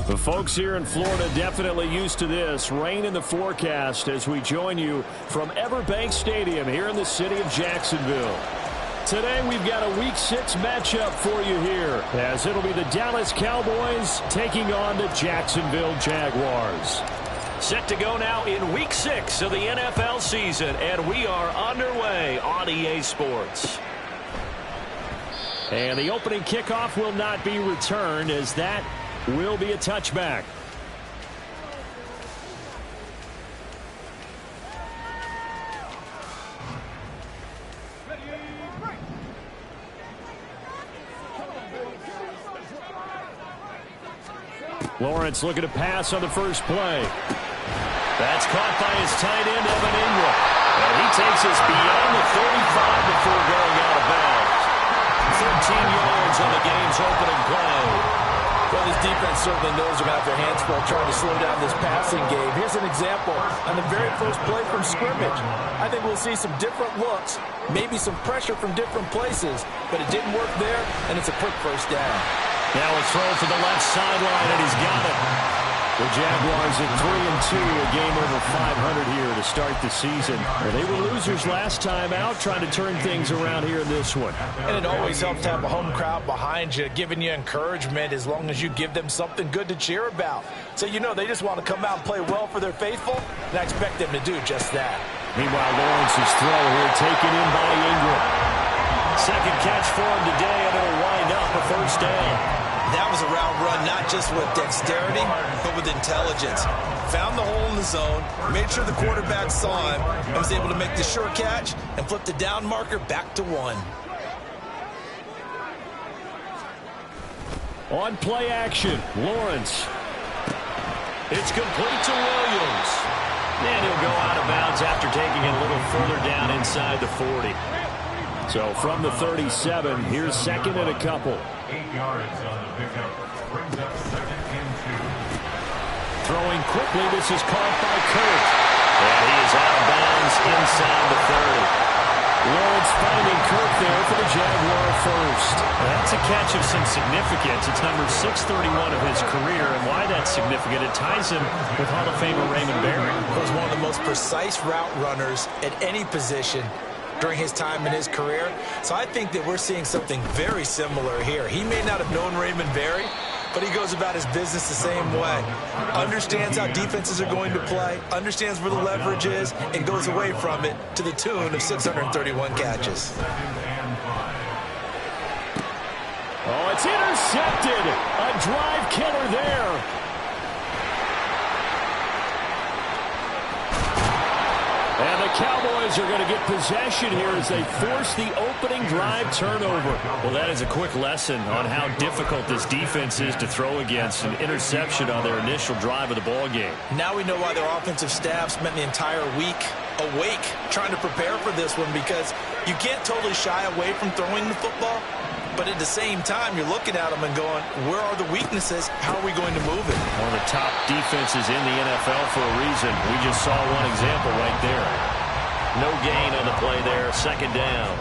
The folks here in Florida definitely used to this. Rain in the forecast as we join you from Everbank Stadium here in the city of Jacksonville. Today we've got a Week 6 matchup for you here, as it'll be the Dallas Cowboys taking on the Jacksonville Jaguars. Set to go now in Week 6 of the NFL season, and we are underway on EA Sports. And the opening kickoff will not be returned, as that will be a touchback. Lawrence looking to pass on the first play. That's caught by his tight end, Evan Ingram. And he takes us beyond the 35 before going out of bounds. 13 yards on the game's opening play. Well, this defense certainly knows they're going to have their hands full trying to slow down this passing game. Here's an example on the very first play from scrimmage. I think we'll see some different looks, maybe some pressure from different places, but it didn't work there, and it's a quick first down. Now a throw to the left sideline, and he's got it. The Jaguars at 3-2, a game over 500 here to start the season. They were losers last time out, trying to turn things around here in this one. And it always helps to have a home crowd behind you, giving you encouragement as long as you give them something good to cheer about. So you know they just want to come out and play well for their faithful, and I expect them to do just that. Meanwhile, Lawrence's throw here taken in by Ingram. Second catch for him today, and it'll wind up a first down. That was a route run, not just with dexterity, but with intelligence. Found the hole in the zone, made sure the quarterback saw him, and was able to make the short catch and flip the down marker back to 1. On play action, Lawrence. It's complete to Williams. And he'll go out of bounds after taking it a little further down inside the 40. So from the 37, here's second and a couple. 8 yards on the pickup. Brings up 2nd and 2. Throwing quickly, this is caught by Kirk. And he is out of bounds inside the 30. Lawrence finding Kirk there for the Jaguar first. That's a catch of some significance. It's number 631 of his career, and why that's significant, it ties him with Hall of Famer Raymond Berry. He was one of the most precise route runners at any position during his time in his career. So I think that we're seeing something very similar here. He may not have known Raymond Berry, but he goes about his business the same way. Understands how defenses are going to play, understands where the leverage is, and goes away from it to the tune of 631 catches. Oh, it's intercepted. A drive killer there. And the Cowboys are going to get possession here as they force the opening drive turnover. Well, that is a quick lesson on how difficult this defense is to throw against. An interception on their initial drive of the ball game. Now we know why their offensive staff spent the entire week awake trying to prepare for this one, because you can't totally shy away from throwing the football. But at the same time, you're looking at them and going, where are the weaknesses? How are we going to move it? One of the top defenses in the NFL for a reason. We just saw one example right there. No gain on the play there. Second down.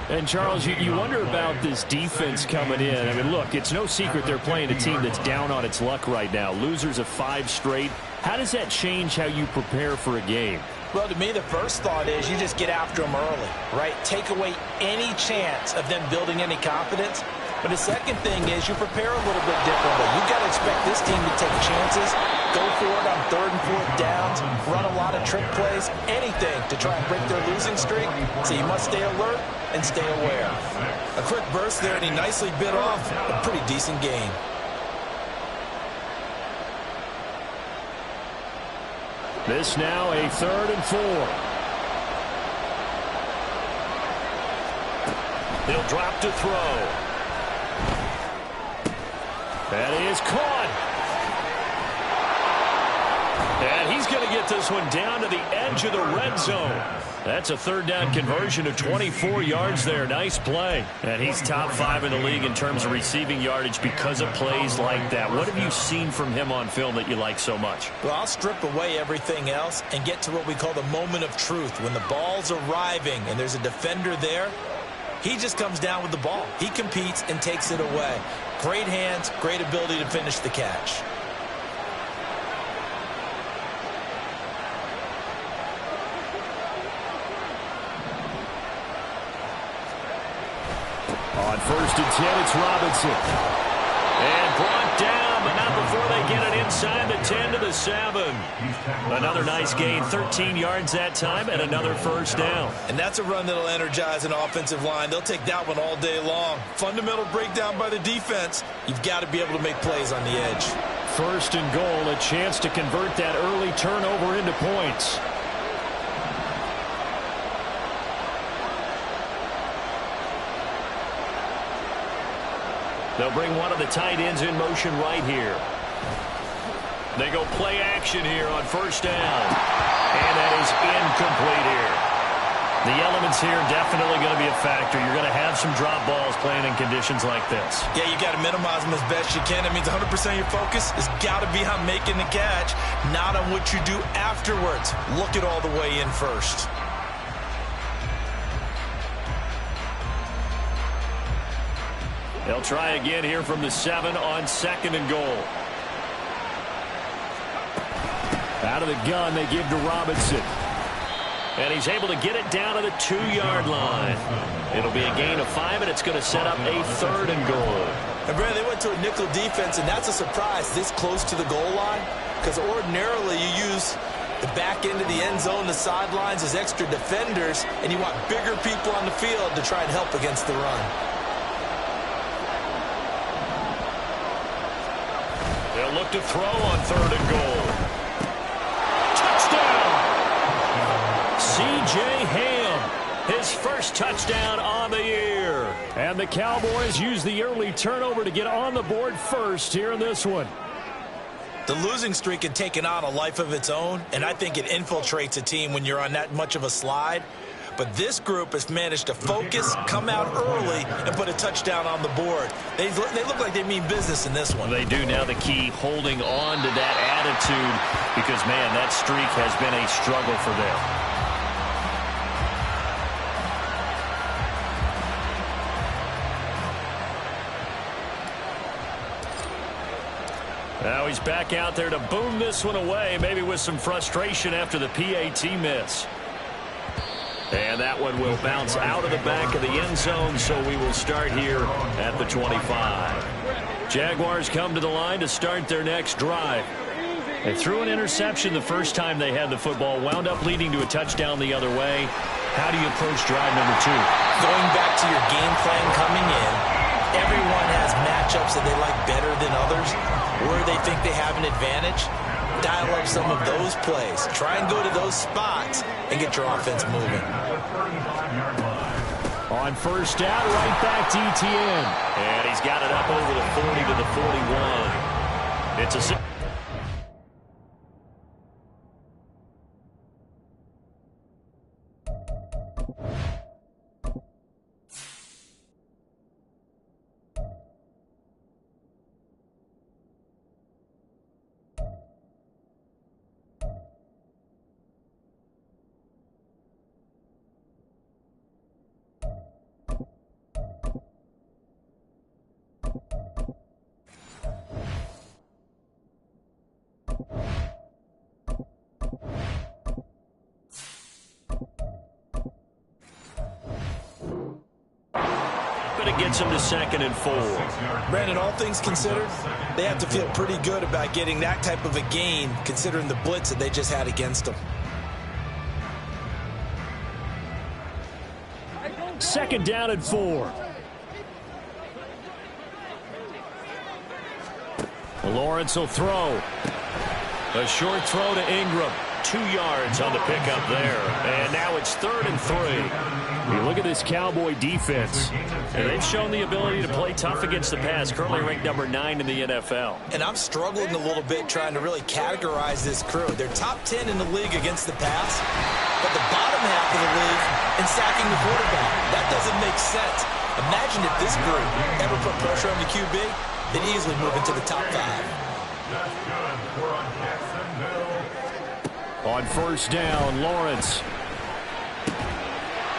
And, Charles, you wonder about this defense coming in. I mean, look, it's no secret they're playing a team that's down on its luck right now. Losers of 5 straight. How does that change how you prepare for a game? Well, to me, the first thought is you just get after them early, right? Take away any chance of them building any confidence. But the second thing is you prepare a little bit differently. You've got to expect this team to take chances, go for it on 3rd and 4th downs, run a lot of trick plays, anything to try and break their losing streak. So you must stay alert and stay aware. A quick burst there, and he nicely bit off a pretty decent gain. This now a 3rd and 4. He'll drop to throw. That is caught. And he's going to get this one down to the edge of the red zone. That's a third down conversion of 24 yards there. Nice play. And he's top 5 in the league in terms of receiving yardage because of plays like that. What have you seen from him on film that you like so much? Well, I'll strip away everything else and get to what we call the moment of truth. When the ball's arriving and there's a defender there, he just comes down with the ball. He competes and takes it away. Great hands, great ability to finish the catch. On 1st and 10, it's Robinson. And brought down, but not before they get it inside the 10 to the 7. Another nice gain, 13 yards that time, and another first down. And that's a run that'll energize an offensive line. They'll take that one all day long. Fundamental breakdown by the defense. You've got to be able to make plays on the edge. 1st and goal, a chance to convert that early turnover into points. They'll bring one of the tight ends in motion right here. They go play action here on 1st down. And that is incomplete here. The elements here definitely going to be a factor. You're going to have some drop balls playing in conditions like this. Yeah, you got to minimize them as best you can. That means 100% of your focus has got to be on making the catch, not on what you do afterwards. Look it all the way in first. They'll try again here from the 7 on 2nd and goal. Out of the gun, they give to Robinson. And he's able to get it down to the 2-yard line. It'll be a gain of 5, and it's going to set up a 3rd and goal. And Brad, they went to a nickel defense, and that's a surprise this close to the goal line, because ordinarily you use the back end of the end zone, the sidelines as extra defenders, and you want bigger people on the field to try and help against the run. They'll look to throw on 3rd and goal. Touchdown! C.J. Ham, his first touchdown on the year. And the Cowboys use the early turnover to get on the board first here in this one. The losing streak had taken on a life of its own, and I think it infiltrates a team when you're on that much of a slide. But this group has managed to focus, come out early, and put a touchdown on the board. They look like they mean business in this one. They do. Now the key, holding on to that attitude, because, man, that streak has been a struggle for them. Now he's back out there to boom this one away, maybe with some frustration after the PAT miss. And that one will bounce out of the back of the end zone, so we will start here at the 25. Jaguars come to the line to start their next drive. They threw an interception the first time they had the football, wound up leading to a touchdown the other way. How do you approach drive number 2? Going back to your game plan coming in, everyone has matchups that they like better than others, where they think they have an advantage. Dial up some of those plays. Try and go to those spots and get your offense moving. On 1st down, right back to ETN. And he's got it up over the 40 to the 41. It's a... But it gets him to 2nd and 4. Brandon, all things considered, they have to feel pretty good about getting that type of a gain, considering the blitz that they just had against them. 2nd down and 4. Lawrence will throw. A short throw to Ingram. 2 yards on the pickup there. And now it's 3rd and 3. You look at this Cowboy defense, and they've shown the ability to play tough against the pass, currently ranked number 9 in the NFL. And I'm struggling a little bit trying to really categorize this crew. They're top 10 in the league against the pass, but the bottom half of the league in sacking the quarterback. That doesn't make sense. Imagine if this group ever put pressure on the QB, they'd easily move into the top 5. That's good. We're on Jacksonville. On first down, Lawrence.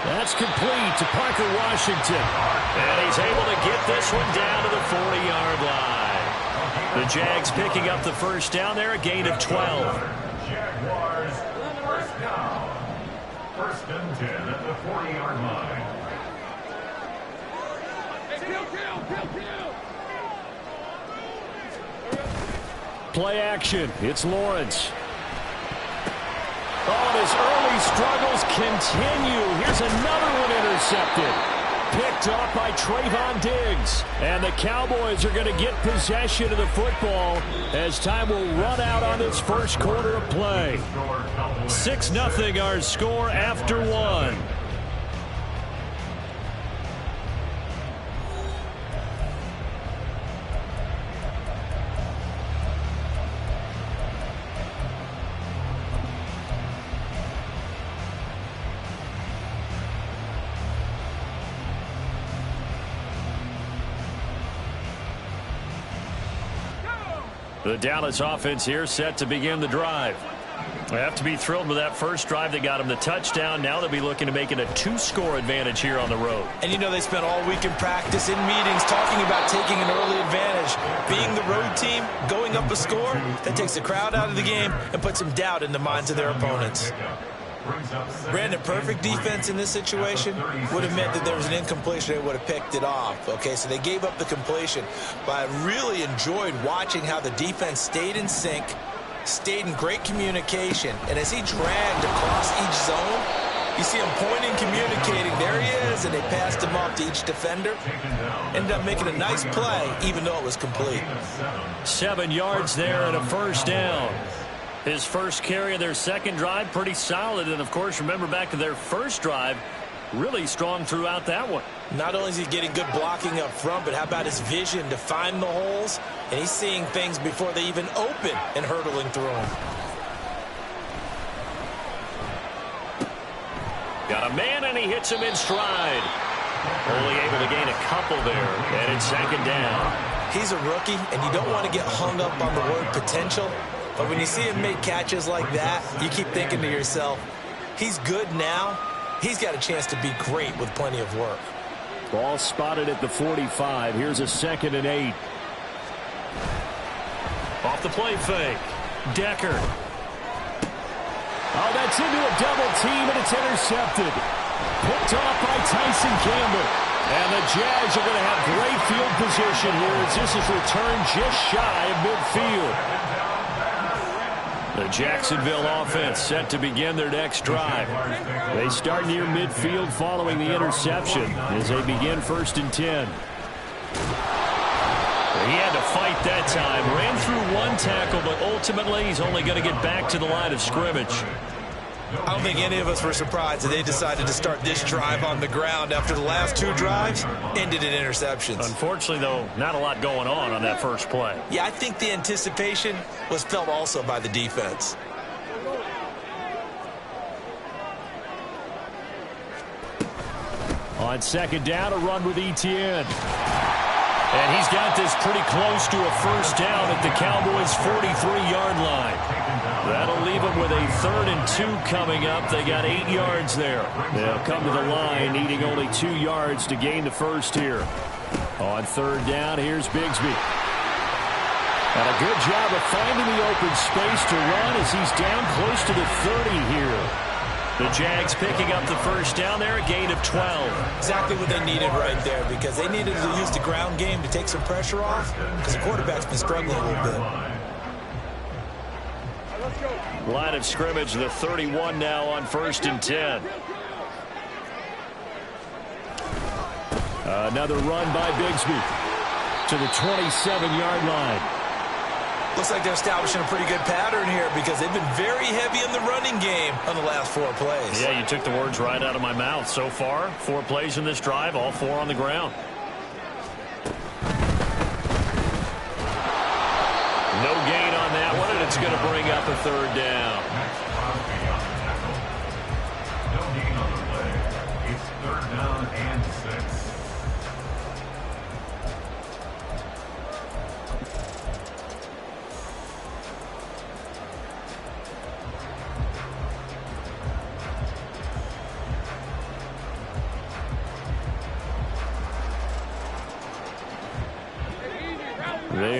That's complete to Parker Washington. And he's able to get this one down to the 40-yard line. The Jags picking up the first down there, a gain of 12. Jaguars, first down. First and 10 at the 40-yard line. Play action. It's Lawrence. Oh, his early struggles continue. Here's another one intercepted. Picked off by Trayvon Diggs. And the Cowboys are going to get possession of the football as time will run out on this first quarter of play. 6-0 our score after one. The Dallas offense here set to begin the drive. They have to be thrilled with that first drive that got them the touchdown. Now they'll be looking to make it a 2-score advantage here on the road. And you know they spent all week in practice, in meetings, talking about taking an early advantage. Being the road team, going up a score, that takes the crowd out of the game and puts some doubt in the minds of their opponents. Brandon, perfect defense in this situation would have meant that there was an incompletion. They would have picked it off. Okay, so they gave up the completion. But I really enjoyed watching how the defense stayed in sync, stayed in great communication. And as he dragged across each zone, you see him pointing, communicating. There he is, and they passed him off to each defender. Ended up making a nice play, even though it was complete. 7 yards there and a first down. His first carry of their second drive, pretty solid. And, of course, remember back to their first drive, really strong throughout that one. Not only is he getting good blocking up front, but how about his vision to find the holes? And he's seeing things before they even open and hurtling through them. Got a man, and he hits him in stride. Only able to gain a couple there, and it's second down. He's a rookie, and you don't want to get hung up on the word potential. But when you see him make catches like that, you keep thinking to yourself, he's good now. He's got a chance to be great with plenty of work. Ball spotted at the 45. Here's a 2nd and 8. Off the play fake. Decker. Oh, that's into a double team, and it's intercepted. Picked off by Tyson Campbell. And the Jags are going to have great field position here as this is returned just shy of midfield. The Jacksonville offense set to begin their next drive. They start near midfield following the interception as they begin 1st and 10. He had to fight that time. Ran through one tackle, but ultimately he's only going to get back to the line of scrimmage. I don't think any of us were surprised that they decided to start this drive on the ground after the last 2 drives ended in interceptions. Unfortunately, though, not a lot going on that first play. Yeah, I think the anticipation was felt also by the defense. On 2nd down, a run with Etienne. And he's got this pretty close to a first down at the Cowboys' 43-yard line. That'll leave them with a 3rd and 2 coming up. They got 8 yards there. They'll come to the line, needing only 2 yards to gain the first here. On 3rd down, here's Bigsby. And a good job of finding the open space to run as he's down close to the 30 here. The Jags picking up the first down there, a gain of 12. Exactly what they needed right there, because they needed to use the ground game to take some pressure off, because the quarterback's been struggling a little bit. Line of scrimmage, the 31 now on 1st and 10. Another run by Bigsby to the 27-yard line. Looks like they're establishing a pretty good pattern here because they've been very heavy in the running game on the last 4 plays. Yeah, you took the words right out of my mouth. So far, 4 plays in this drive, all 4 on the ground. No gain on that one, and it's going to bring up a 3rd down.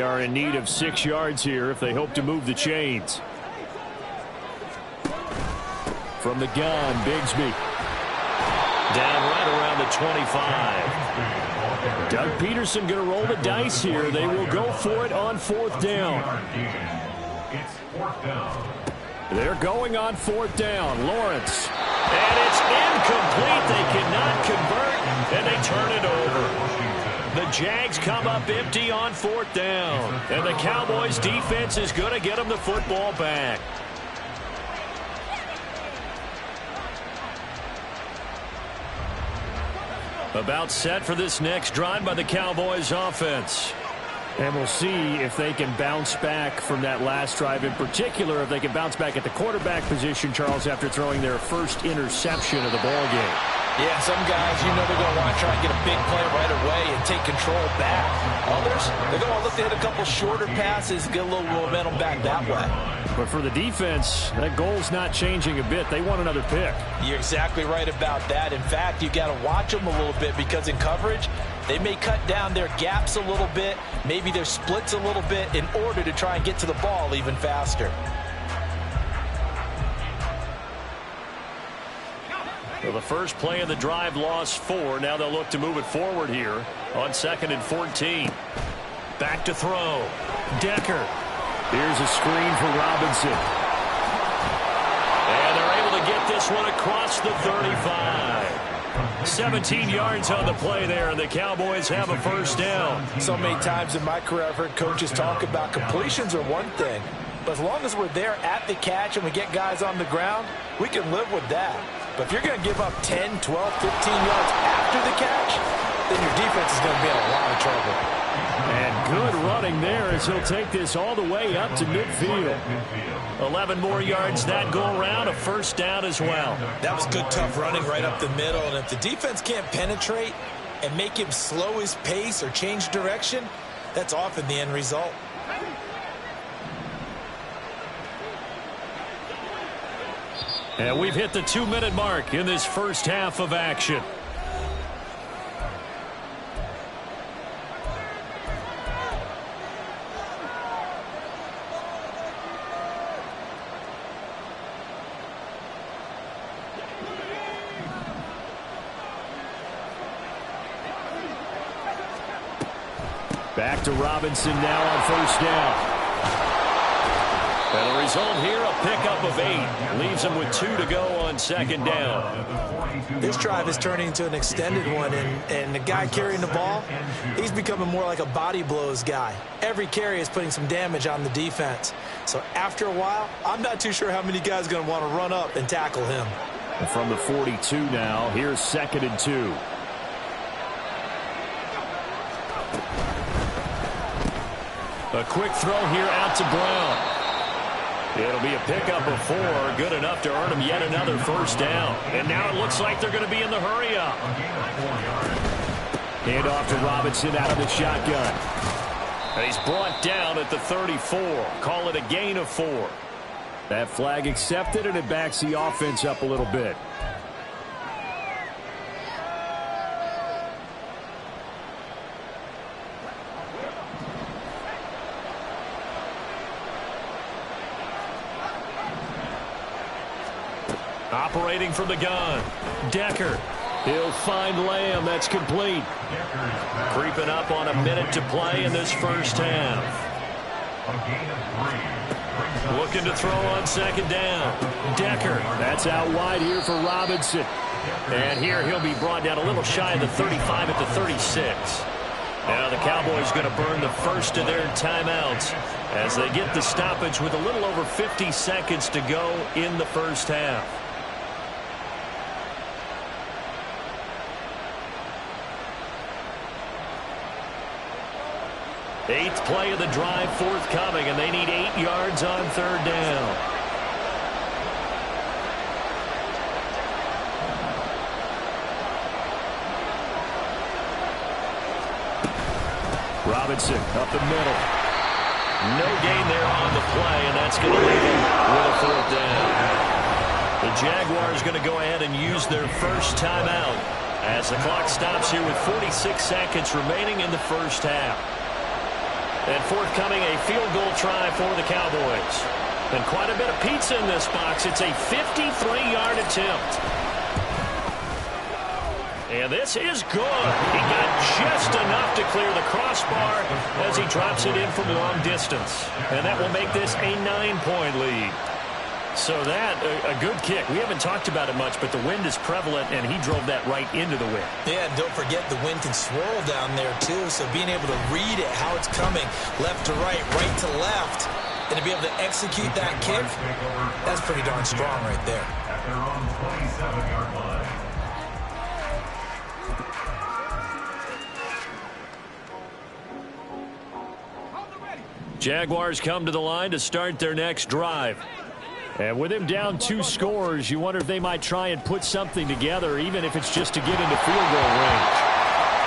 They are in need of 6 yards here if they hope to move the chains. From the gun, Bigsby. Down right around the 25. Doug Peterson going to roll the dice here. They will go for it on 4th down. It's 4th down. They're going on 4th down. Lawrence. And it's incomplete. They cannot convert, and they turn it over. The Jags come up empty on 4th down. And the Cowboys defense is going to get them the football back. About set for this next drive by the Cowboys offense. And we'll see if they can bounce back from that last drive. In particular, if they can bounce back at the quarterback position, Charles, after throwing their first interception of the ball game. Yeah, some guys, you know, they're going to want to try and get a big play right away and take control back. Others, they're going to look to hit a couple shorter passes, get a little momentum back that way. But for the defense, that goal's not changing a bit. They want another pick. You're exactly right about that. In fact, you got to watch them a little bit because in coverage, they may cut down their gaps a little bit, maybe their splits a little bit in order to try and get to the ball even faster. Well, the first play of the drive lost 4. Now they'll look to move it forward here on 2nd and 14. Back to throw. Decker. Here's a screen for Robinson. And they're able to get this one across the 35. 17 yards on the play there, and the Cowboys have a first down. So many times in my career I've heard coaches talk about completions are one thing, but as long as we're there at the catch and we get guys on the ground, we can live with that. But if you're going to give up 10, 12, 15 yards after the catch, then your defense is going to be in a lot of trouble. And good running there as he'll take this all the way up to midfield. 11 more yards that go around, a first down as well. That was good, tough running right up the middle. And if the defense can't penetrate and make him slow his pace or change direction, that's often the end result. And we've hit the 2-minute mark in this first half of action. Back to Robinson now on first down. And the result here, a pickup of 8. Leaves them with 2 to go on 2nd down. This drive is turning into an extended one, and the guy carrying the ball, he's becoming more like a body blows guy. Every carry is putting some damage on the defense. So after a while, I'm not too sure how many guys are going to want to run up and tackle him. And from the 42 now, here's 2nd and 2. A quick throw here out to Brown. It'll be a pickup of 4, good enough to earn him yet another first down. And now it looks like they're going to be in the hurry-up. Hand off to Robinson out of the shotgun. And he's brought down at the 34. Call it a gain of 4. That flag accepted, and it backs the offense up a little bit. Operating from the gun. Decker. He'll find Lamb. That's complete. Creeping up on a minute to play in this first half. Looking to throw on 2nd down. Decker. That's out wide here for Robinson. And here he'll be brought down a little shy of the 35 at the 36. Now the Cowboys going to burn the first of their timeouts as they get the stoppage with a little over 50 seconds to go in the first half. 8th play of the drive forthcoming, and they need 8 yards on 3rd down. Robinson up the middle. No gain there on the play, and that's going to leave him with a 4th down. The Jaguars going to go ahead and use their first timeout as the clock stops here with 46 seconds remaining in the first half. And forthcoming, a field goal try for the Cowboys. And quite a bit of pizza in this box. It's a 53-yard attempt. And this is good. He got just enough to clear the crossbar as he drops it in from long distance. And that will make this a 9-point lead. So that, a good kick. We haven't talked about it much, but the wind is prevalent, and he drove that right into the wind. Yeah, and don't forget the wind can swirl down there, too. So being able to read it, how it's coming, left to right to left, and to be able to execute that kick, that's pretty darn strong right there. At their own 27-yard line. Jaguars come to the line to start their next drive. And with him down 2 scores, you wonder if they might try and put something together, even if it's just to get into field goal range.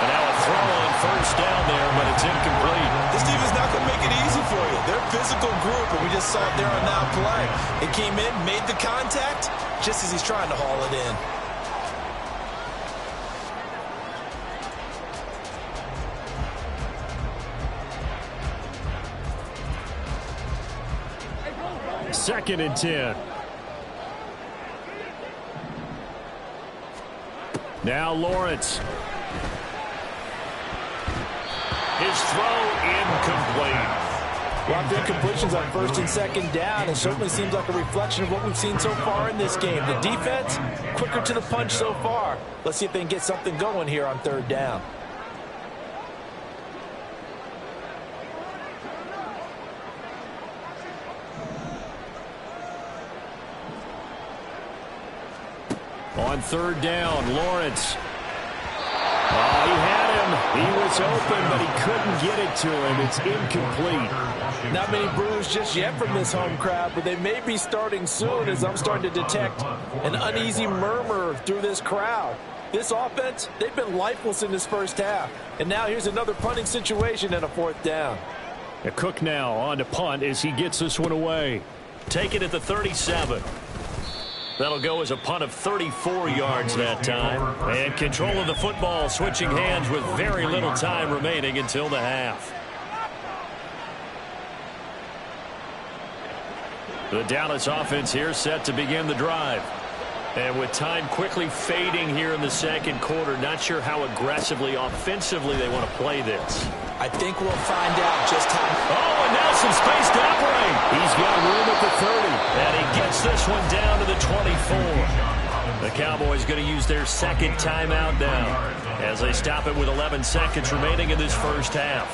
And now a throw on first down there, but it's incomplete. This team is not going to make it easy for you. They're a physical group, and we just saw it there on that play. It came in, made the contact, just as he's trying to haul it in. Second and 10. Now Lawrence. His throw incomplete. Lots of incompletions on first and second down. It certainly seems like a reflection of what we've seen so far in this game. The defense, quicker to the punch so far. Let's see if they can get something going here on third down. On third down, Lawrence. Oh, he had him. He was open, but he couldn't get it to him. It's incomplete. Not many brews just yet from this home crowd, but they may be starting soon as I'm starting to detect an uneasy murmur through this crowd. This offense, they've been lifeless in this first half. And now here's another punting situation and a fourth down. Cook now on to punt as he gets this one away. Take it at the 37. That'll go as a punt of 34 yards that time. And control of the football switching hands with very little time remaining until the half. The Dallas offense here set to begin the drive. And with time quickly fading here in the second quarter, not sure how aggressively, offensively they want to play this. I think we'll find out just how. Oh, and now some space to operate. He's got room at the 30, and he gets this one down to the 24. The Cowboys going to use their second timeout now as they stop it with 11 seconds remaining in this first half.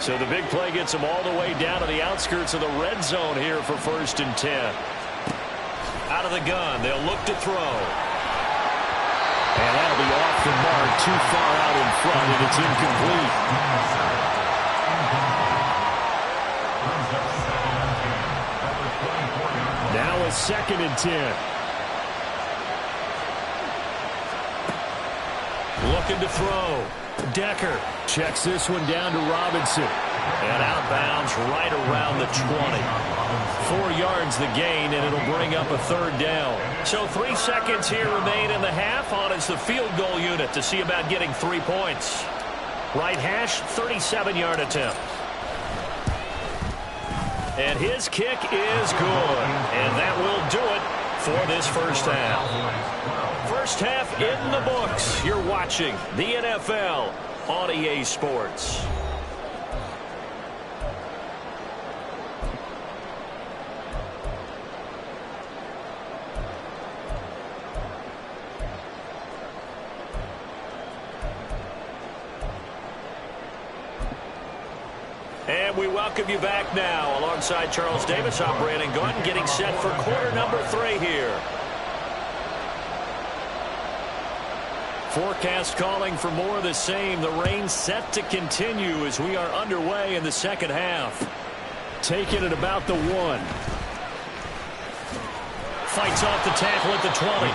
So the big play gets them all the way down to the outskirts of the red zone here for first and 10. Out of the gun, they'll look to throw. And that'll be off the mark, too far out in front, and it's incomplete. Now a second and 10. Looking to throw. Decker checks this one down to Robinson. And outbounds right around the 20. 4 yards the gain, and it'll bring up a third down. So 3 seconds here remain in the half on as the field goal unit to see about getting 3 points. Right hash, 37-yard attempt. And his kick is good. And that will do it for this first half. First half in the books. You're watching the NFL on EA Sports. And we welcome you back now alongside Charles Davis. I'm Brandon Gordon getting set for quarter number 3 here. Forecast calling for more of the same. The rain set to continue as we are underway in the second half. Taking it about the 1. Fights off the tackle at the 20.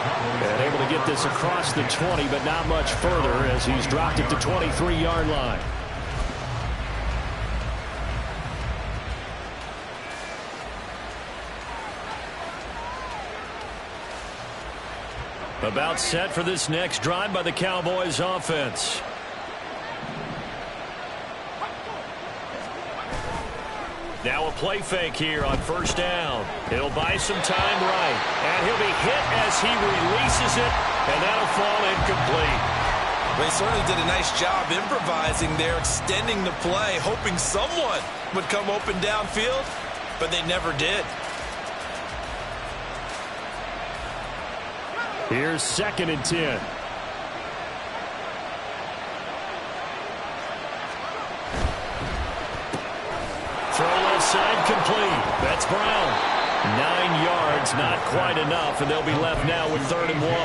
And able to get this across the 20, but not much further as he's dropped it to 23-yard line. About set for this next drive by the Cowboys offense. Now a play fake here on first down. He'll buy some time right. And he'll be hit as he releases it. And that'll fall incomplete. They certainly did a nice job improvising there, extending the play, hoping someone would come open downfield, but they never did. Here's 2nd and 10. Throw left side complete. That's Brown. 9 yards, not quite enough, and they'll be left now with 3rd and 1. A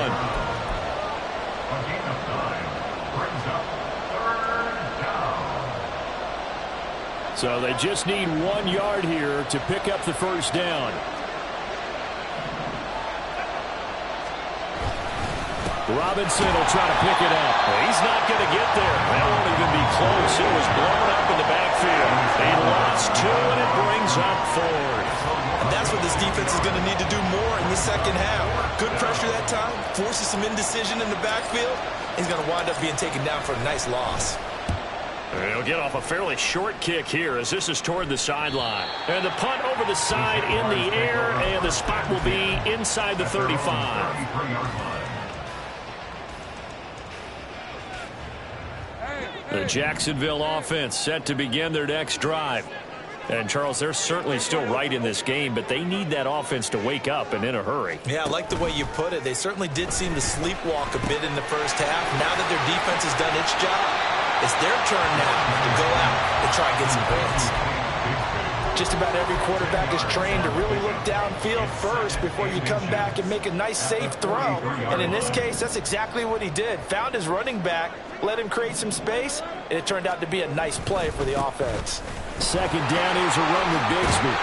gain of 9 brings up 3rd down. So they just need 1 yard here to pick up the first down. Robinson will try to pick it up. He's not going to get there. That won't even be close. It was blown up in the backfield. They lost 2, and it brings up 4th. And that's what this defense is going to need to do more in the second half. Good pressure that time, forces some indecision in the backfield. He's going to wind up being taken down for a nice loss. He'll get off a fairly short kick here as this is toward the sideline. And the punt over the side in the air, and the spot will be inside the 35. The Jacksonville offense set to begin their next drive. And, Charles, they're certainly still right in this game, but they need that offense to wake up and in a hurry. Yeah, I like the way you put it. They certainly did seem to sleepwalk a bit in the first half. Now that their defense has done its job, it's their turn now to go out and try and get some points. Just about every quarterback is trained to really look downfield first before you come back and make a nice, safe throw. And in this case, that's exactly what he did. Found his running back, let him create some space, and it turned out to be a nice play for the offense. 2nd down is a run with Bigsby.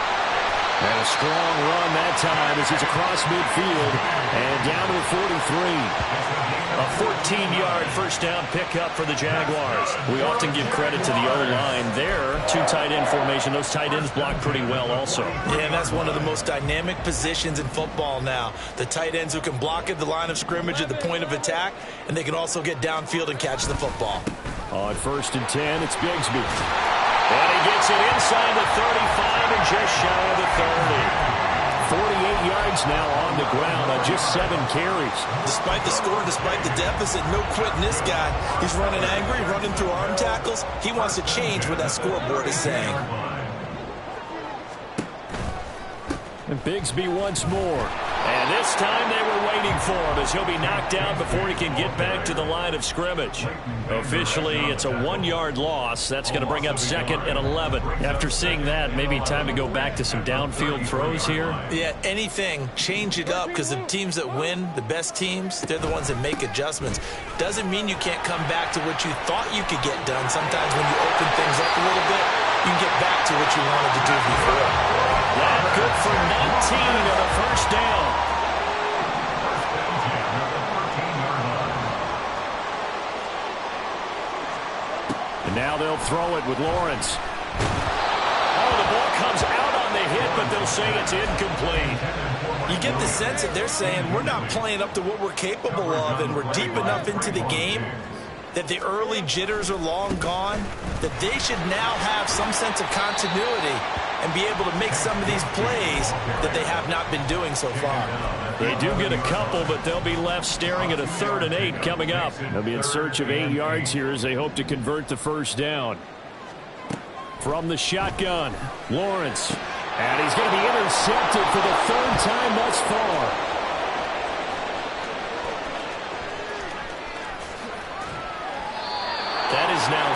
And a strong run that time as he's across midfield and down to the 43. A 14-yard first down pickup for the Jaguars. We often give credit to the O-line there. 2 tight end formation. Those tight ends block pretty well also. Yeah, and that's one of the most dynamic positions in football now. The tight ends who can block at the line of scrimmage at the point of attack, and they can also get downfield and catch the football. On 1st and 10, it's Bigsby. And he gets it inside the 35 and just shy of the 30. 48 yards now on the ground on just 7 carries. Despite the score, despite the deficit, no quitting this guy. He's running angry, running through arm tackles. He wants to change what that scoreboard is saying. And Bigsby once more. And this time they were waiting for him as he'll be knocked down before he can get back to the line of scrimmage. Officially, it's a 1-yard loss. That's going to bring up 2nd and 11. After seeing that, maybe time to go back to some downfield throws here. Yeah, anything. Change it up because the teams that win, the best teams, they're the ones that make adjustments. Doesn't mean you can't come back to what you thought you could get done. Sometimes when you open things up a little bit, you can get back to what you wanted to do before. That good for 19 on the first down. And now they'll throw it with Lawrence. Oh, the ball comes out on the hit, but they'll say it's incomplete. You get the sense that they're saying we're not playing up to what we're capable of, and we're deep enough into the game that the early jitters are long gone, that they should now have some sense of continuity and be able to make some of these plays that they have not been doing so far. They do get a couple, but they'll be left staring at a 3rd and 8 coming up. They'll be in search of 8 yards here as they hope to convert the first down. From the shotgun, Lawrence. And he's going to be intercepted for the 3rd time thus far. That is now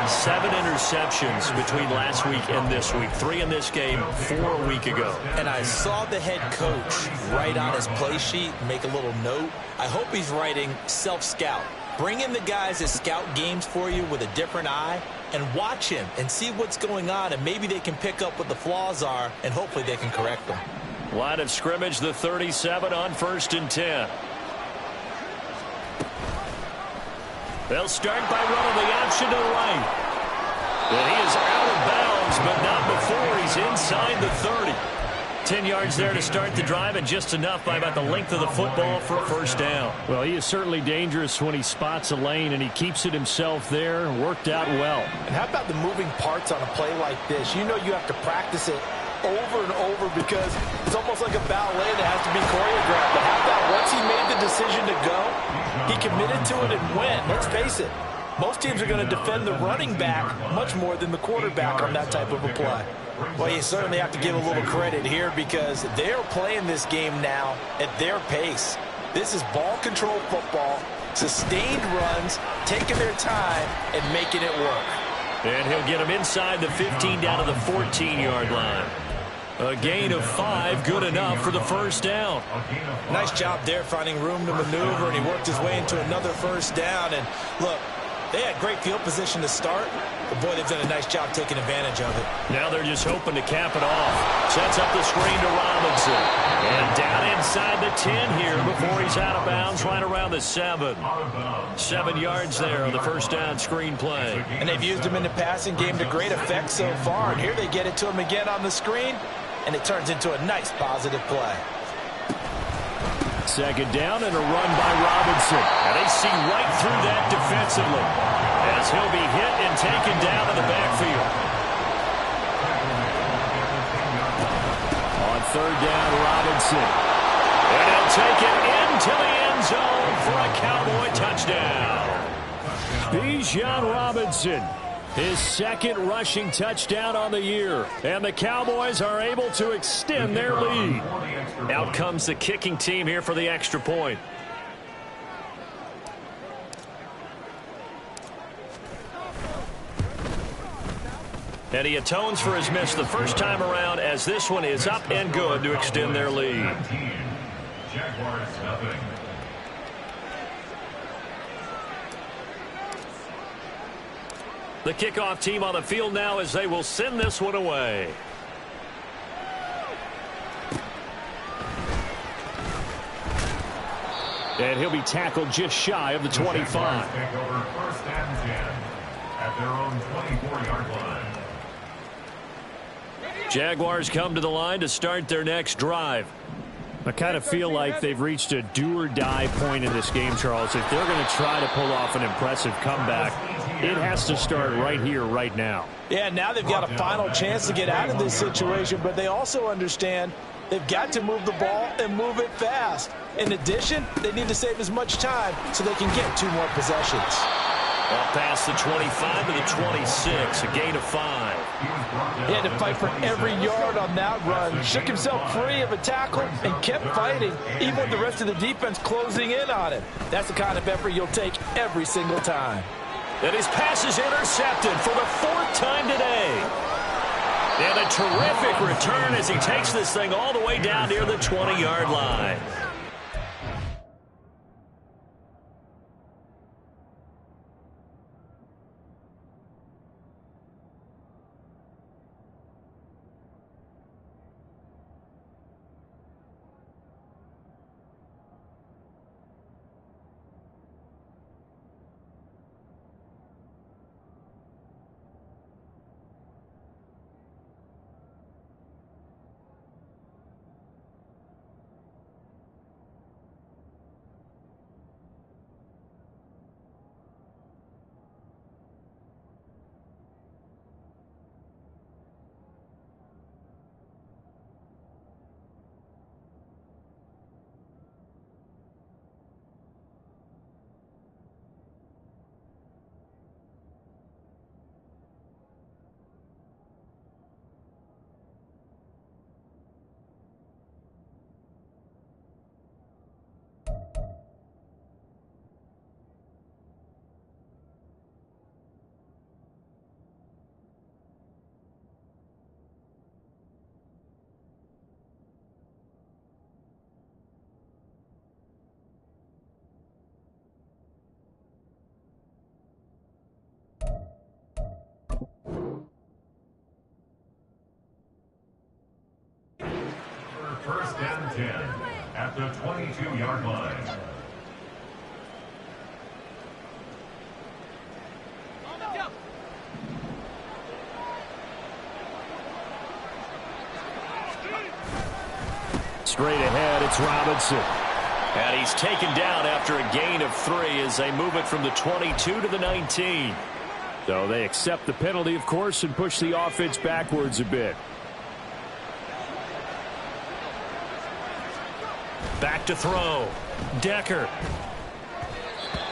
7 interceptions between last week and this week. 3 in this game, 4 a week ago. And I saw the head coach write on his play sheet, make a little note. I hope he's writing self-scout. Bring in the guys that scout games for you with a different eye and watch him and see what's going on, and maybe they can pick up what the flaws are, and hopefully they can correct them. Line of scrimmage, the 37 on 1st and 10. They'll start by running the option to the right. And he is out of bounds, but not before he's inside the 30. 10 yards there to start the drive, and just enough by about the length of the football for a first down. Well, he is certainly dangerous when he spots a lane, and he keeps it himself there and worked out well. And how about the moving parts on a play like this? You know you have to practice it over and over because it's almost like a ballet that has to be choreographed. But how about once he made the decision to go, he committed to it and went. Let's face it, most teams are going to defend the running back much more than the quarterback on that type of a play. Well, you certainly have to give a little credit here because they're playing this game now at their pace. This is ball control football, sustained runs, taking their time and making it work. And he'll get him inside the 15 down to the 14-yard line. A gain of 5, good enough for the first down. Nice job there finding room to maneuver, and he worked his way into another first down. And look, they had great field position to start, but boy, they've done a nice job taking advantage of it. Now they're just hoping to cap it off. Sets up the screen to Robinson. And down inside the 10 here before he's out of bounds, right around the 7. 7 yards there on the first down screen play. And they've used him in the passing game to great effect so far. And here they get it to him again on the screen, and it turns into a nice positive play. Second down and a run by Robinson. And they see right through that defensively as he'll be hit and taken down in the backfield. On third down, Robinson. And he'll take it into the end zone for a Cowboy touchdown. Bijan Robinson, his second rushing touchdown on the year. And the Cowboys are able to extend their lead. Out comes the kicking team here for the extra point. And he atones for his miss the first time around as this one is up and good to extend their lead. Jaguars nothing. The kickoff team on the field now as they will send this one away. And he'll be tackled just shy of the 25. Take over first and 10 at their own 24-yard line. Jaguars come to the line to start their next drive. I kind of feel like they've reached a do-or-die point in this game, Charles. If they're going to try to pull off an impressive comeback, it has to start right here, right now. Yeah, now they've got a final chance to get out of this situation, but they also understand they've got to move the ball and move it fast. In addition, they need to save as much time so they can get 2 more possessions. Well, past the 25 to the 26, a gain of 5. He had to fight for every yard on that run. Shook himself free of a tackle and kept fighting, even with the rest of the defense closing in on him. That's the kind of effort you'll take every single time. And his pass is intercepted for the 4th time today. And a terrific return as he takes this thing all the way down near the 20-yard line. First and 10 at the 22-yard line. Straight ahead, it's Robinson. And he's taken down after a gain of 3 as they move it from the 22 to the 19. So they accept the penalty, of course, and push the offense backwards a bit. Back to throw. Decker.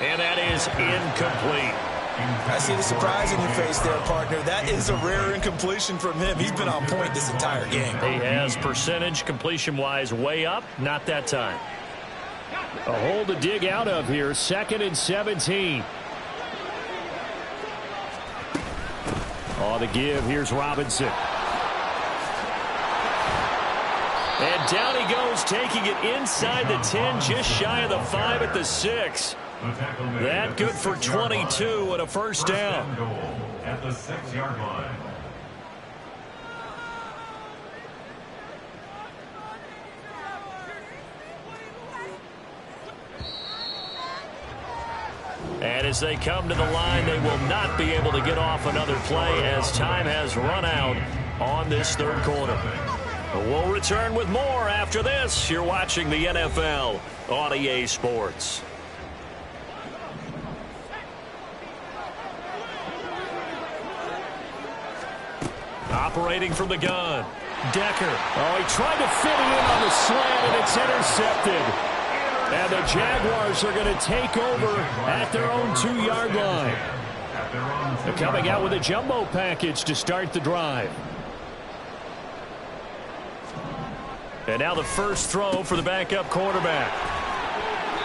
And that is incomplete. I see the surprise in your face there, partner. That is a rare incompletion from him. He's been on point this entire game. He has percentage completion-wise way up. Not that time. A hole to dig out of here. 2nd and 17. On the give, here's Robinson. And down he goes, taking it inside the 10, just shy of the 5 at the 6. That good for 22 and a first down. At the 6-yard line. And as they come to the line, they will not be able to get off another play as time has run out on this 3rd quarter. We'll return with more after this. You're watching the NFL on EA Sports. Operating from the gun. Decker. Oh, he tried to fit it in on the slant, and it's intercepted. And the Jaguars are going to take over at their own 2-yard line. They're coming out with a jumbo package to start the drive. And now the first throw for the backup quarterback.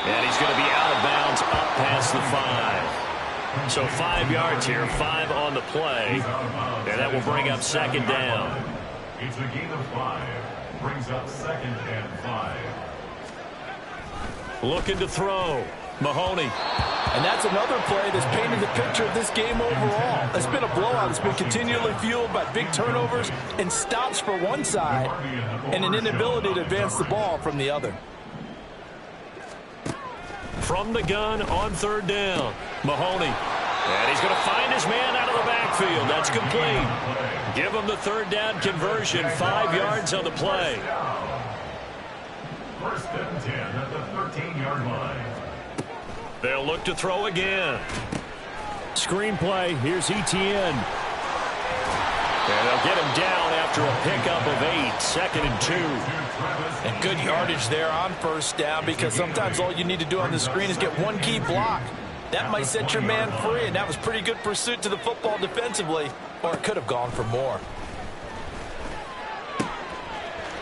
And he's going to be out of bounds up past the 5. So 5 yards here, 5 on the play. And that will bring up 2nd down. It's a gain of 5. Brings up 2nd and 5. Looking to throw. Mahoney. And that's another play that's painted the picture of this game overall. It's been a blowout. It's been continually fueled by big turnovers and stops for one side and an inability to advance the ball from the other. From the gun on 3rd down. Mahoney. And he's going to find his man out of the backfield. That's complete. Give him the 3rd down conversion. 5 yards on the play. 1st and 10 at the 13-yard line. They'll look to throw again. Screenplay. Here's Etienne. And they'll get him down after a pickup of 8. 2nd and 2. And good yardage there on 1st down, because sometimes all you need to do on the screen is get one key block. That might set your man free, and that was pretty good pursuit to the football defensively, or it could have gone for more.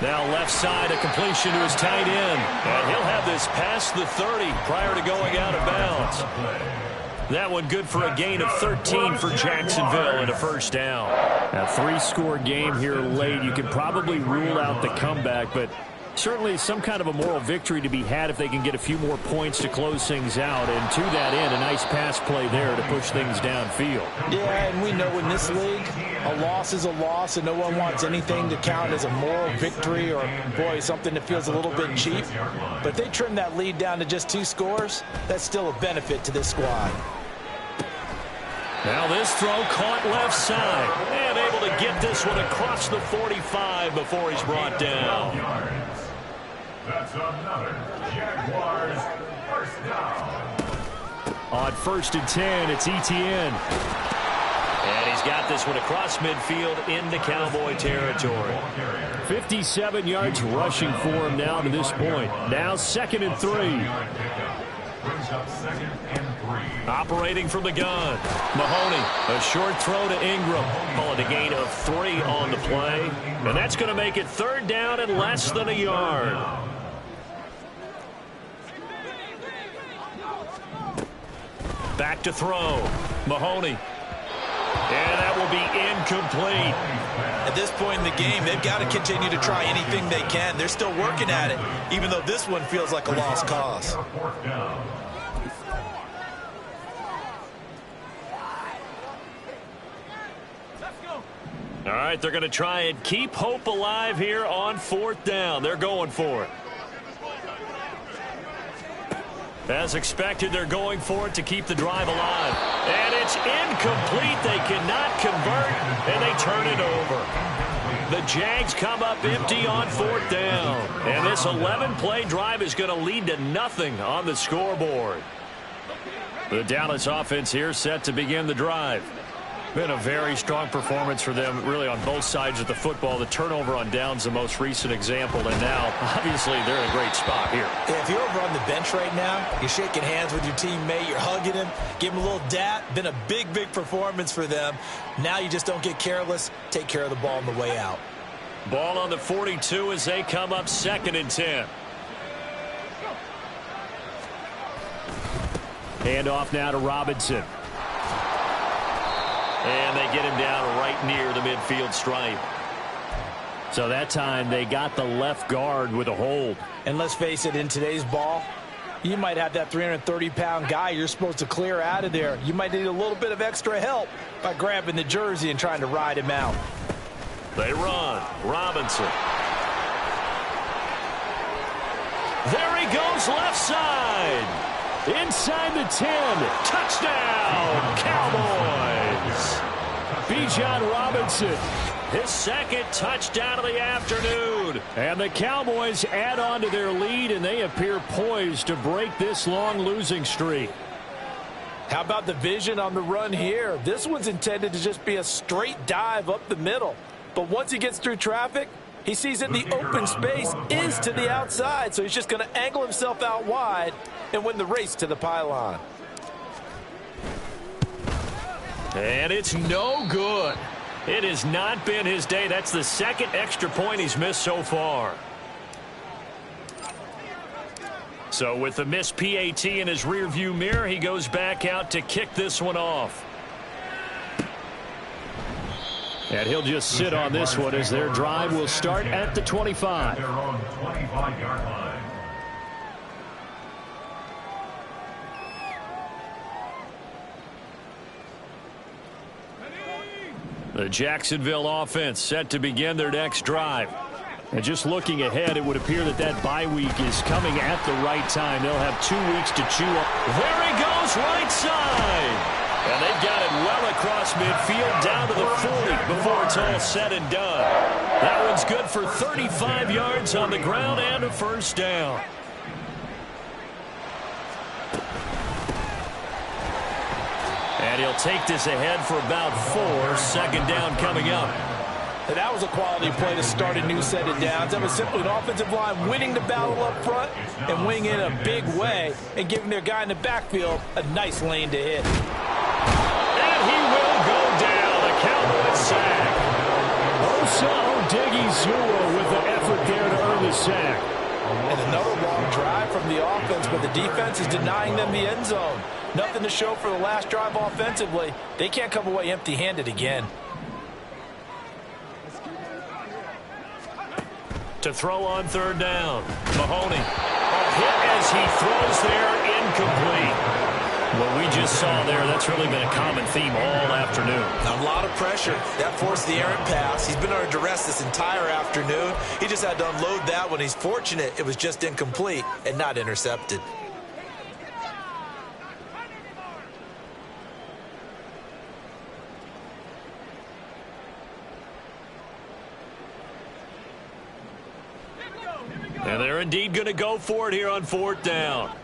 Now left side, a completion to his tight end. And he'll have this past the 30 prior to going out of bounds. That one good for a gain of 13 for Jacksonville and a first down. A 3-score game here late. You can probably rule out the comeback, but certainly some kind of a moral victory to be had if they can get a few more points to close things out. And to that end, a nice pass play there to push things downfield. Yeah, and we know in this league, a loss is a loss, and no one wants anything to count as a moral victory or, boy, something that feels a little bit cheap. But if they trim that lead down to just 2 scores, that's still a benefit to this squad. Now this throw caught left side. And able to get this one across the 45 before he's brought down. That's another Jaguars first down. On 1st and 10, it's Etienne. And he's got this one across midfield into Cowboy territory. 57 yards rushing for him now to this point. Now 2nd and 3. Brings up 2nd and 3. Operating from the gun. Mahoney, a short throw to Ingram. Call it a gain of 3 on the play. And that's going to make it 3rd down and less than a yard. Back to throw. Mahoney. And that will be incomplete. At this point in the game, they've got to continue to try anything they can. They're still working at it, even though this one feels like a lost cause. All right, they're going to try and keep hope alive here on 4th down. They're going for it. As expected, they're going for it to keep the drive alive. And it's incomplete. They cannot convert, and they turn it over. The Jags come up empty on 4th down. And this 11-play drive is going to lead to nothing on the scoreboard. The Dallas offense here set to begin the drive. Been a very strong performance for them, really, on both sides of the football. The turnover on downs, the most recent example, and now, obviously, they're in a great spot here. Yeah, if you're over on the bench right now, you're shaking hands with your teammate, you're hugging him, give him a little dap. Been a big, big performance for them. Now you just don't get careless. Take care of the ball on the way out. Ball on the 42 as they come up 2nd and 10. Hand off now to Robinson. And they get him down right near the midfield stripe. So that time they got the left guard with a hold. And let's face it, in today's ball, you might have that 330-pound guy you're supposed to clear out of there. You might need a little bit of extra help by grabbing the jersey and trying to ride him out. They run. Robinson. There he goes, left side. Inside the 10. Touchdown, Cowboys. Bijan Robinson, his 2nd touchdown of the afternoon. And the Cowboys add on to their lead, and they appear poised to break this long losing streak. How about the vision on the run here? This one's intended to just be a straight dive up the middle. But once he gets through traffic, he sees that the open space is to the outside, so he's just going to angle himself out wide and win the race to the pylon. And it's no good. It has not been his day. That's the 2nd extra point he's missed so far. So with the missed PAT in his rearview mirror, he goes back out to kick this one off. And he'll just sit on this one as their drive will start at the 25. Their own 25-yard line. The Jacksonville offense set to begin their next drive. And just looking ahead, it would appear that that bye week is coming at the right time. They'll have 2 weeks to chew on. There he goes, right side. And they've got it well across midfield down to the 40 before it's all said and done. That one's good for 35 yards on the ground and a 1st down. And he'll take this ahead for about 4. 2nd down coming up. And that was a quality play to start a new set of downs. That was simply an offensive line winning the battle up front and winning in a big way and giving their guy in the backfield a nice lane to hit. And he will go down. A Cowboys sack. Osa Odighizuwa with the effort there to earn the sack. And another long drive from the offense, but the defense is denying them the end zone. Nothing to show for the last drive offensively. They can't come away empty-handed again. To throw on 3rd down. Mahoney. A hit as he throws there, incomplete. What we just saw there, that's really been a common theme all afternoon. A lot of pressure. That forced the errant pass. He's been under duress this entire afternoon. He just had to unload that one. He's fortunate it was just incomplete and not intercepted. And they're indeed going to go for it here on 4th down.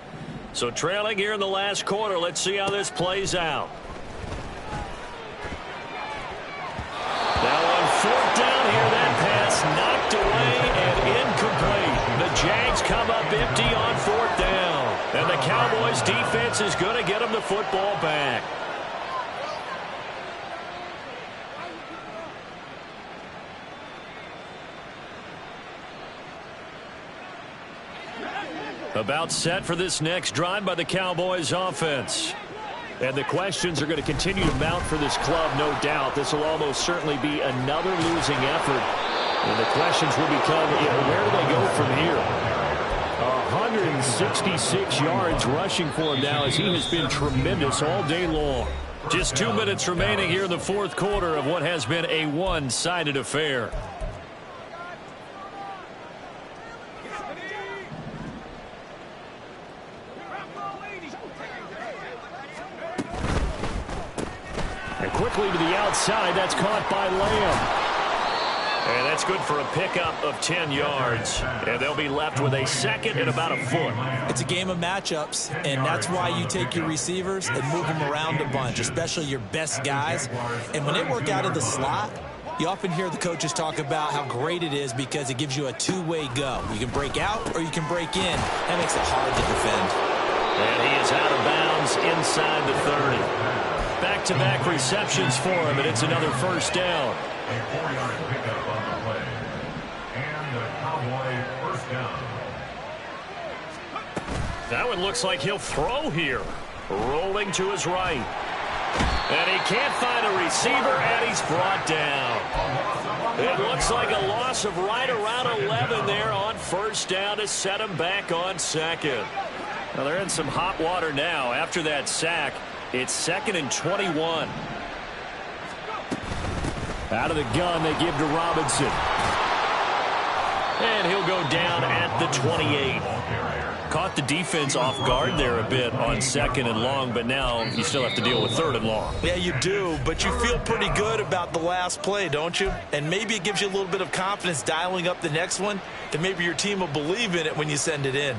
So trailing here in the last quarter. Let's see how this plays out. Now on 4th down here, that pass knocked away and incomplete. The Jags come up empty on 4th down. And the Cowboys defense is going to get them the football back. About set for this next drive by the Cowboys offense. And the questions are going to continue to mount for this club, no doubt. This will almost certainly be another losing effort. And the questions will become, where do they go from here? 166 yards rushing for him now as he has been tremendous all day long. Just 2 minutes remaining here in the 4th quarter of what has been a one-sided affair. And quickly to the outside, that's caught by Lamb. And that's good for a pickup of 10 yards. And they'll be left with a second and about a foot. It's a game of matchups, and that's why you take your receivers and move them around a bunch, especially your best guys. And when they work out of the slot, you often hear the coaches talk about how great it is because it gives you a two-way go. You can break out or you can break in. That makes it hard to defend. And he is out of bounds inside the 30. Back-to-back receptions for him, and it's another first down. A 4-yard pickup on the play. And a Cowboy first down. That one looks like he'll throw here. Rolling to his right. And he can't find a receiver, and he's brought down. It looks like a loss of right around 11 there on first down to set him back on second. Well, they're in some hot water now. After that sack, it's 2nd and 21. Out of the gun, they give to Robinson. And he'll go down at the 28. Caught the defense off guard there a bit on 2nd and long, but now you still have to deal with 3rd and long. Yeah, you do, but you feel pretty good about the last play, don't you? And maybe it gives you a little bit of confidence dialing up the next one, that maybe your team will believe in it when you send it in.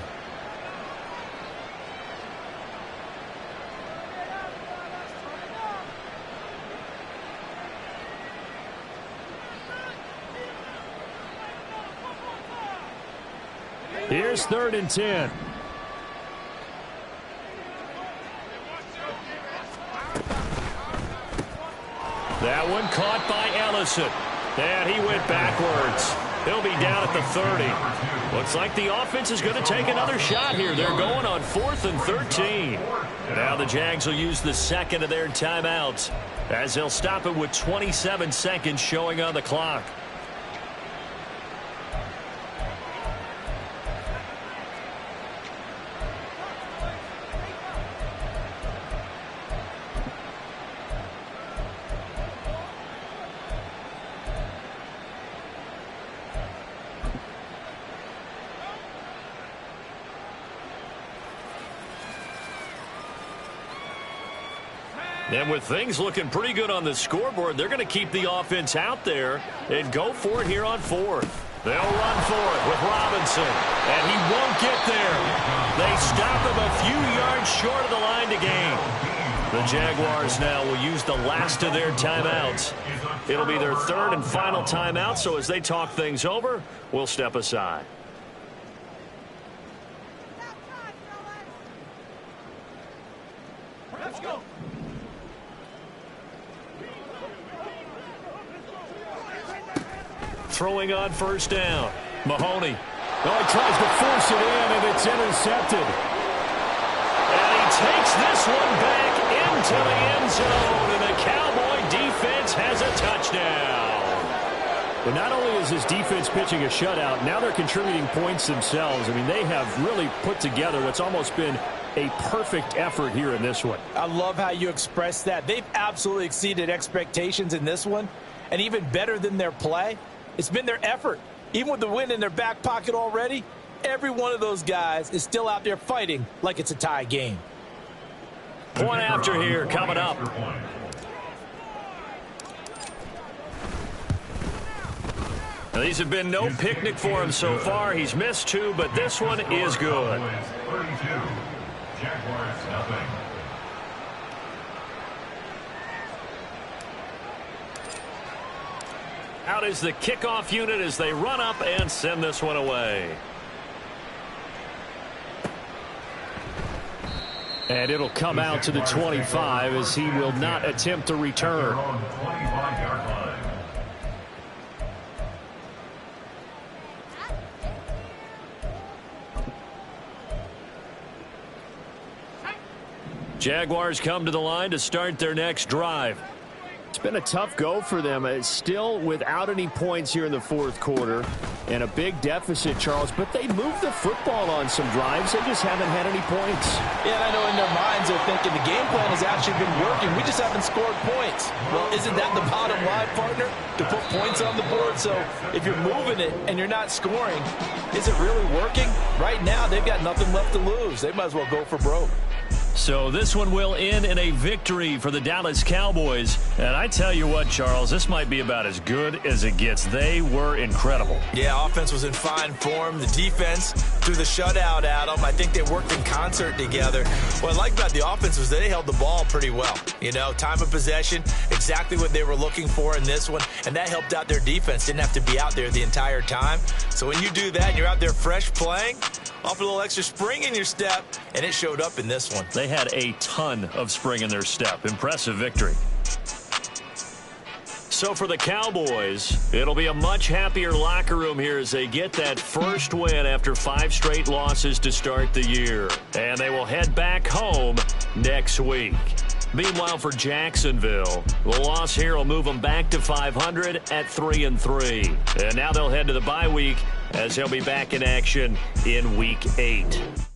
Here's 3rd and 10. That one caught by Ellison. And he went backwards. He'll be down at the 30. Looks like the offense is going to take another shot here. They're going on 4th and 13. Now the Jags will use the second of their timeouts as they'll stop it with 27 seconds showing on the clock. And with things looking pretty good on the scoreboard, they're going to keep the offense out there and go for it here on 4th. They'll run for it with Robinson, and he won't get there. They stop him a few yards short of the line to gain. The Jaguars now will use the last of their timeouts. It'll be their 3rd and final timeout, so as they talk things over, we'll step aside. Let's go. Throwing on first down. Mahoney. Oh, he tries to force it in, and it's intercepted. And he takes this one back into the end zone, and the Cowboy defense has a touchdown. But not only is his defense pitching a shutout, now they're contributing points themselves. I mean, they have really put together what's almost been a perfect effort here in this one. I love how you express that. They've absolutely exceeded expectations in this one, and even better than their play, it's been their effort. Even with the win in their back pocket already, every one of those guys is still out there fighting like it's a tie game. Point after here coming up. Now, these have been no picnic for him so far. He's missed 2, but this one is good. 32. Jaguars nothing. Out is the kickoff unit as they run up and send this one away. And it'll come out to the 25 as he will not attempt to return. Jaguars come to the line to start their next drive. It's been a tough go for them. It's still without any points here in the 4th quarter and a big deficit, Charles, but they moved the football on some drives. They just haven't had any points. Yeah, and I know in their minds they're thinking the game plan has actually been working. We just haven't scored points. Well, isn't that the bottom line, partner? To put points on the board. So if you're moving it and you're not scoring, is it really working? Right now, they've got nothing left to lose. They might as well go for broke. So this one will end in a victory for the Dallas Cowboys. And I tell you what, Charles, this might be about as good as it gets. They were incredible. Yeah, offense was in fine form. The defense threw the shutout at them. I think they worked in concert together. What I like about the offense was they held the ball pretty well. You know, time of possession, exactly what they were looking for in this one. And that helped out their defense. Didn't have to be out there the entire time. So when you do that and you're out there fresh playing, offer a little extra spring in your step, and it showed up in this one. They had a ton of spring in their step. Impressive victory. So for the Cowboys, it'll be a much happier locker room here as they get that first win after 5 straight losses to start the year. And they will head back home next week. Meanwhile, for Jacksonville, the loss here will move them back to 500 at 3-3. And now they'll head to the bye week as they'll be back in action in Week 8.